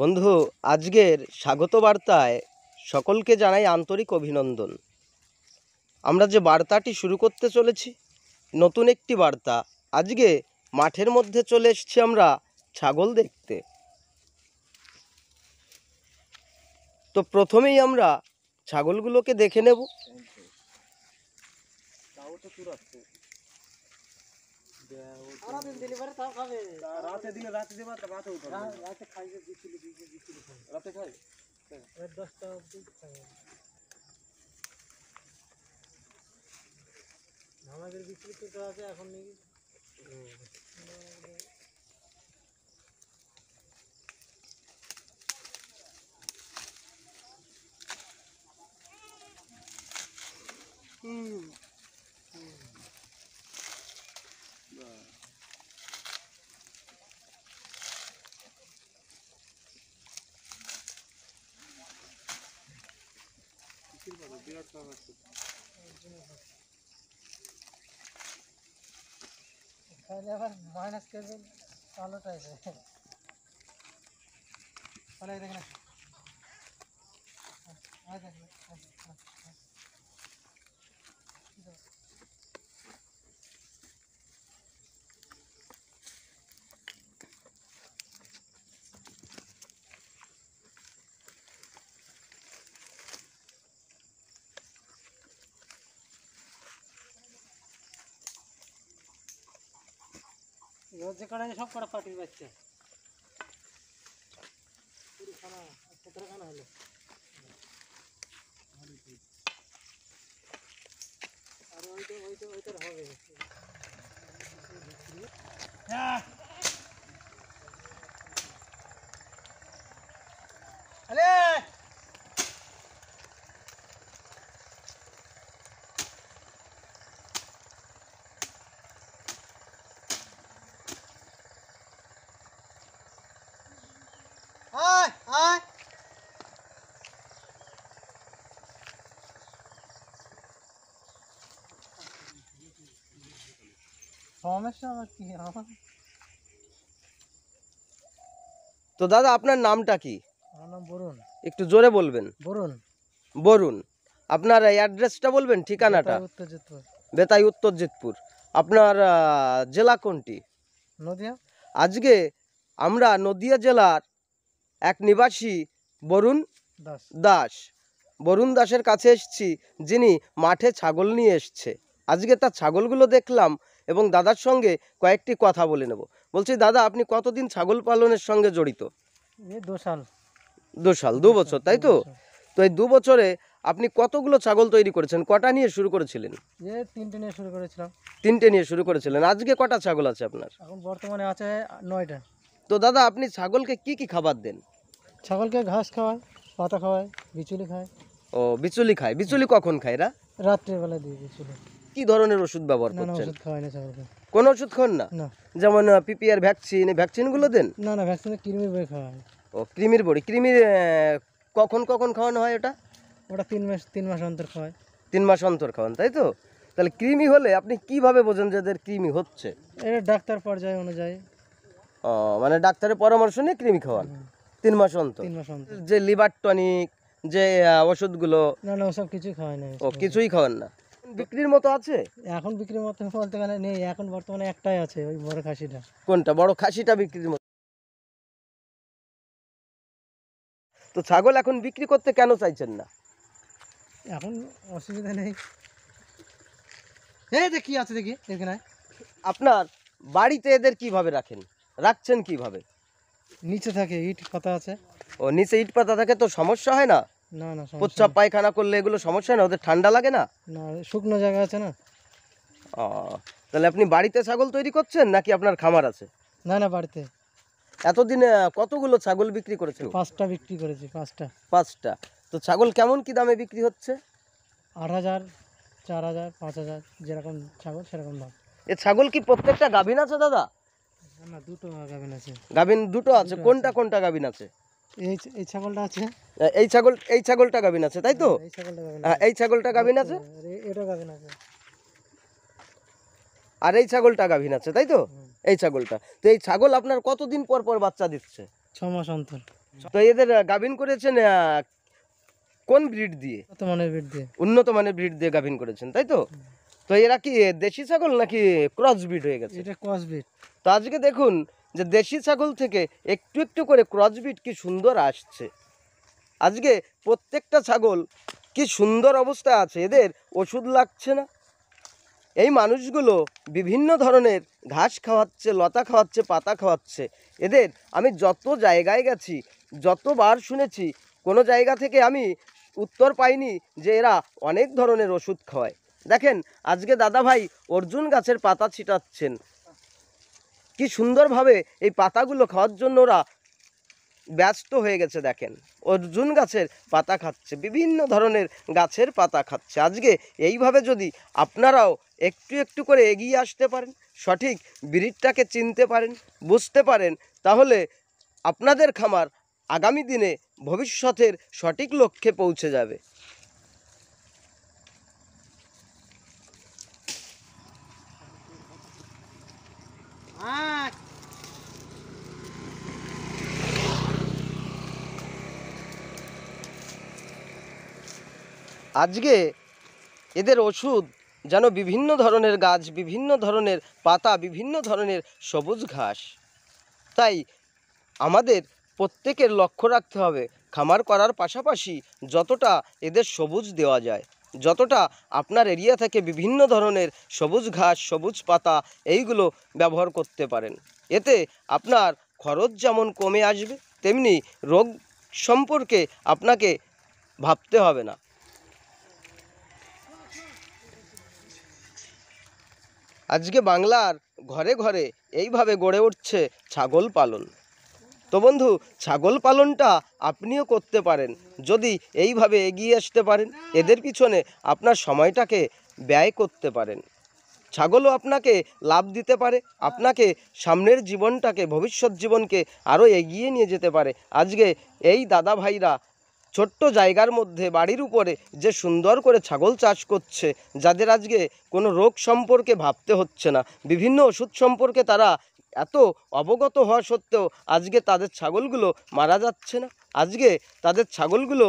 বন্ধু, আজকের স্বাগত বার্তায় সকলকে জানাই আন্তরিক অভিনন্দন। আমরা যে বার্তাটি শুরু করতে চলেছি, নতুন একটি বার্তা। আজকে মাঠের মধ্যে চলে এসেছি আমরা ছাগল দেখতে। তো প্রথমেই আমরা ছাগলগুলোকে দেখে নেব। আমাদের বিক্রি তো আছে এখন নাকি তাহলে আবার মাইনাস করবেন আলোটাই তাহলে দেখেন যে কটা সব কটা পাটির বাচ্চা পুরো খানা কতটা খানা হলো আর ওইটার হবে আলে আয় আয় সমস্যা আবার কি আমার তো দাদা, আপনার নামটা কি? আমার নাম বরুণ। একটু জোরে বলবেন। বরুণ। বরুণ। আপনার অ্যাড্রেসটা বলবেন, ঠিকানাটা? উত্তরজিৎপুর। বেতাই, উত্তরজিৎপুর। আপনার জেলা কোনটি? নদিয়া। আজকে আমরা নদিয়া জেলার এক নিবাসী বরুণ দাস বরুণ দাসের কাছে এসেছি, যিনি মাঠে ছাগল নিয়ে এসছে। আজকে তার ছাগলগুলো দেখলাম এবং দাদার সঙ্গে কয়েকটি কথা বলে নেব। বলছি, দাদা, আপনি কতদিন ছাগল পালনের সঙ্গে জড়িত? এই 2 সাল। 2 সাল, 2 বছর, তাই তো? তো এই 2 বছরে আপনি কতগুলো ছাগল তৈরি করেছেন? কটা নিয়ে শুরু করেছিলেন? 3টে নিয়ে শুরু করেছিলাম। 3টে নিয়ে শুরু করেছিলেন। আজকে কটা ছাগল আছে আপনার? এখন বর্তমানে আছে 9টা। তো দাদা, আপনি ছাগলকে কি কি খাবার দেন? ছাগলকে ঘাস খাওয়ায়, পাতা খাওয়ায়, বিচুলি খায়। ও, বিচুলি খায়। বিচুলি কখন খায় এরা? রাত্রে বেলা দিই বিচুলি। কি ধরনের ওষুধ ব্যবহার না করছেন? ওষুধ খাওয়াই না ছাগলকে। কোন ওষুধ খান না? না। যেমন পিপিআর ভ্যাকসিন, এই ভ্যাকসিনগুলো দেন? না না, ভ্যাকসিনে কৃমির বই খাওয়ায়। ও, কৃমির বড়ি। কৃমির কখন কখন খাওয়ানো হয় ওটা? ওটা 3 মাস অন্তর খাওয়ায়। 3 মাস অন্তর খাওয়ান, তাই তো? তাহলে কৃমি হলে আপনি কিভাবে বোঝেন যে এদের কৃমি হচ্ছে? এটা ডাক্তার পর্যায়ে অনুযায়ী। ও, মানে ডাক্তারের পরামর্শ নিয়ে কৃমি খাওয়ান 3 মাস অন্তর। 3 মাস অন্তর। যে লিভার টনিক, যে ওষুধগুলো? না না, ওসব কিছু খাওয়ায় না। ও, কিছুই খাওয়ান না। বিক্রির মতো আছে? এখন বিক্রির মতো বলতে গেলে নেই, এখন বর্তমানে একটাই আছে, ওই বড় খাসিটা। কোনটা? বড় খাসিটা বিক্রির মতো? তো ছাগল এখন বিক্রি করতে কেন চাইছেন না? এখন অসুবিধা নেই। এই দেখ কি আছে, দেখি এখানে। আপনার বাড়িতে এদের কিভাবে রাখছেন কিভাবে? নিচে থাকে, ইট পাতা আছে। ও, নিচে ইট পাতা থাকে, তো সমস্যা হয় না? না না, প্রস্রাব পায়খানা করলে এগুলো সমস্যা হয় না? ওদের ঠান্ডা লাগে না? না, শুকনো জায়গা আছে না। ও, তাহলে আপনি বাড়িতে ছাগল তৈরি করছেন নাকি আপনার খামার আছে? না না, বাড়িতে। এতদিনে কতগুলো ছাগল বিক্রি করেছেন? 5টা বিক্রি করেছি। 5টা। 5টা। তো ছাগল কেমন কি দামে বিক্রি হচ্ছে? 8,000, 4,000, 5,000, যেরকম ছাগল সেরকম দাম। এ ছাগল কি প্রত্যেকটা গাভীন আছে দাদা? না, 2টো গাভিন আছে। গাভীন 2টো আছে? কোনটা কোনটা গাভীন আছে? এই ছাগলটা আছে। এই ছাগলটা গাভীন আছে, তাই তো? এই ছাগলটা গাভিন হ্যাঁ, এই ছাগলটা গাভীন আছে। এটা গাভিন আছে। আর এই ছাগলটা গাভীন আছে, তাই তো? এই ছাগলটা। তো এই ছাগল আপনার কতদিন পর পর বাচ্চা দিচ্ছে? 6 মাস অন্তর। তো এদের গাভিন করেছেন কোন ব্রিড দিয়ে? কত মানের বিট দিয়ে? উন্নত মানের ব্রিড দিয়ে গাভিন করেছেন, তাই তো? তো এরা কি দেশি ছাগল নাকি ক্রস ব্রিড হয়ে গেছে? এটা ক্রস বিট। তো আজকে দেখুন যে দেশি ছাগল থেকে একটু একটু করে ক্রস ব্রিড কি সুন্দর আসছে। আজকে প্রত্যেকটা ছাগল কি সুন্দর অবস্থায় আছে, এদের ওষুধ লাগছে না। এই মানুষগুলো বিভিন্ন ধরনের ঘাস খাওয়াচ্ছে, লতা খাওয়াচ্ছে, পাতা খাওয়াচ্ছে। এদের আমি যত জায়গায় গেছি, যতবার শুনেছি, কোনো জায়গা থেকে আমি উত্তর পাইনি যে এরা অনেক ধরনের ওষুধ খাওয়ায়। দেখেন আজকে দাদা ভাই অর্জুন গাছের পাতা ছিটাচ্ছেন, কি সুন্দরভাবে এই পাতাগুলো খাওয়ার জন্য ওরা ব্যস্ত হয়ে গেছে। দেখেন অর্জুন গাছের পাতা খাচ্ছে, বিভিন্ন ধরনের গাছের পাতা খাচ্ছে। আজকে এইভাবে যদি আপনারাও একটু একটু করে এগিয়ে আসতে পারেন, সঠিক ব্রিডটাকে চিনতে পারেন, বুঝতে পারেন, তাহলে আপনাদের খামার আগামী দিনে ভবিষ্যতের সঠিক লক্ষ্যে পৌঁছে যাবে। আজকে এদের ওষুধ যেন বিভিন্ন ধরনের গাছ, বিভিন্ন ধরনের পাতা, বিভিন্ন ধরনের সবুজ ঘাস। তাই আমাদের প্রত্যেকের লক্ষ্য রাখতে হবে খামার করার পাশাপাশি যতটা এদের সবুজ দেওয়া যায়, যতটা আপনার এরিয়া থেকে বিভিন্ন ধরনের সবুজ ঘাস, সবুজ পাতা এইগুলো ব্যবহার করতে পারেন। এতে আপনার খরচ যেমন কমে আসবে, তেমনি রোগ সম্পর্কে আপনাকে ভাবতে হবে না। আজকে বাংলার ঘরে ঘরে এইভাবে গড়ে উঠছে ছাগল পালন। তো বন্ধু, ছাগল পালনটা আপনিও করতে পারেন যদি এইভাবে এগিয়ে আসতে পারেন, এদের পিছনে আপনার সময়টাকে ব্যয় করতে পারেন। ছাগলও আপনাকে লাভ দিতে পারে, আপনাকে সামনের জীবনটাকে, ভবিষ্যৎ জীবনকে আরও এগিয়ে নিয়ে যেতে পারে। আজকে এই দাদা ভাইরা ছোট্ট জায়গার মধ্যে বাড়ির উপরে যে সুন্দর করে ছাগল চাষ করছে, যাদের আজকে কোনো রোগ সম্পর্কে ভাবতে হচ্ছে না, বিভিন্ন ওষুধ সম্পর্কে তারা এত অবগত হওয়া সত্ত্বেও আজকে তাদের ছাগলগুলো মারা যাচ্ছে না, আজকে তাদের ছাগলগুলো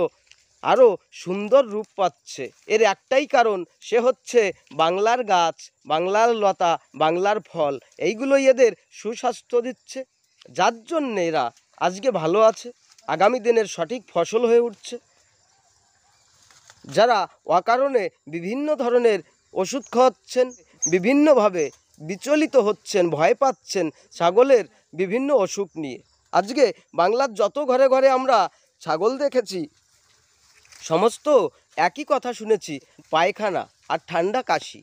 আরও সুন্দর রূপ পাচ্ছে। এর একটাই কারণ, সে হচ্ছে বাংলার গাছ, বাংলার লতা, বাংলার ফল, এইগুলোই এদের সুস্বাস্থ্য দিচ্ছে, যার জন্যে এরা আজকে ভালো আছে, আগামী দিনের সঠিক ফসল হয়ে উঠছে। যারা অকারণে বিভিন্ন ধরনের ওষুধ খাওয়াচ্ছেন, বিভিন্নভাবে বিচলিত হচ্ছেন, ভয় পাচ্ছেন ছাগলের বিভিন্ন অসুখ নিয়ে, আজকে বাংলার যত ঘরে ঘরে আমরা ছাগল দেখেছি, সমস্ত একই কথা শুনেছি, পায়খানা আর ঠান্ডা কাশি।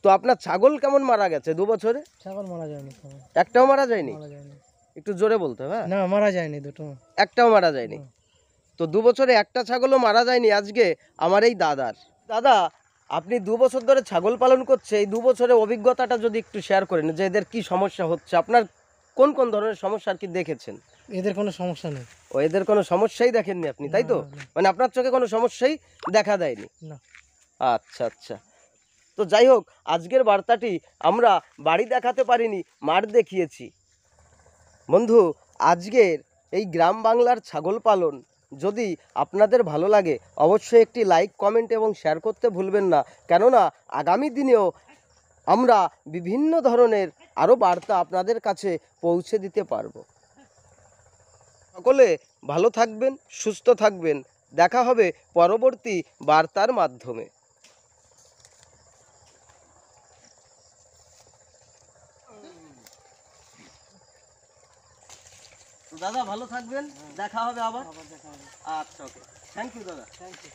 তো আপনার ছাগল কেমন মারা গেছে 2 বছরে? ছাগল মারা যায়নি, একটাও মারা যায়নি? মারা যায়নি। একটু জোরে বলতে হবে। না, মারা যায়নি, দুটো একটাও মারা যায়নি। তো 2 বছরে একটা ছাগলও মারা যায়নি। আজকে আমার এই দাদা, আপনি 2 বছর ধরে ছাগল পালন করছে, এই 2 বছরের অভিজ্ঞতাটা যদি একটু শেয়ার করেন যে এদের কি সমস্যা হচ্ছে, আপনার কোন কোন ধরনের সমস্যা আর কি দেখেছেন? এদের কোনো সমস্যা নেই। ও, এদের কোনো সমস্যাই দেখেননি আপনি, তাই তো? মানে আপনার চোখে কোনো সমস্যাই দেখা দেয়নি? না। আচ্ছা আচ্ছা। তো যাই হোক, আজকের বার্তাটি আমরা বাড়ি দেখাতে পারিনি, মাঠ দেখিয়েছি। বন্ধু, আজকের এই গ্রাম বাংলার ছাগল পালন যদি আপনাদের ভালো লাগে, অবশ্যই একটি লাইক, কমেন্ট এবং শেয়ার করতে ভুলবেন না, কেননা আগামী দিনেও আমরা বিভিন্ন ধরনের আরও বার্তা আপনাদের কাছে পৌঁছে দিতে পারবো। সকলে ভালো থাকবেন, সুস্থ থাকবেন, দেখা হবে পরবর্তী বার্তার মাধ্যমে। দাদা ভালো থাকবেন, দেখা হবে আবার। আচ্ছা, ওকে, থ্যাংক ইউ দাদা। Thank you.